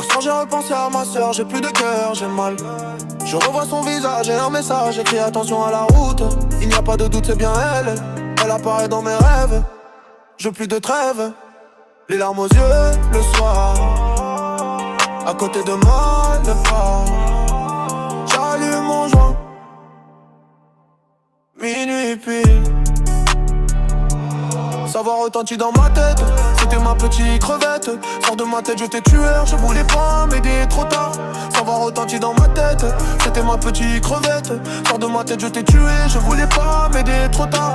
soir j'ai repensé à ma soeur, j'ai plus de cœur, j'ai mal. Je revois son visage et un message écrit attention à la route. Il n'y a pas de doute, c'est bien elle. Elle apparaît dans mes rêves. Je veux plus de trêve. Les larmes aux yeux le soir. À côté de moi, le phare. J'allume mon joint. Minuit pile. Savoir retentit dans ma tête. C'était ma petite crevette. Sors de ma tête, je t'ai tueur. Je voulais pas m'aider trop tard. Savoir retentit dans ma tête. C'était ma petite crevette. Sors de ma tête, je t'ai tué. Je voulais pas m'aider trop tard.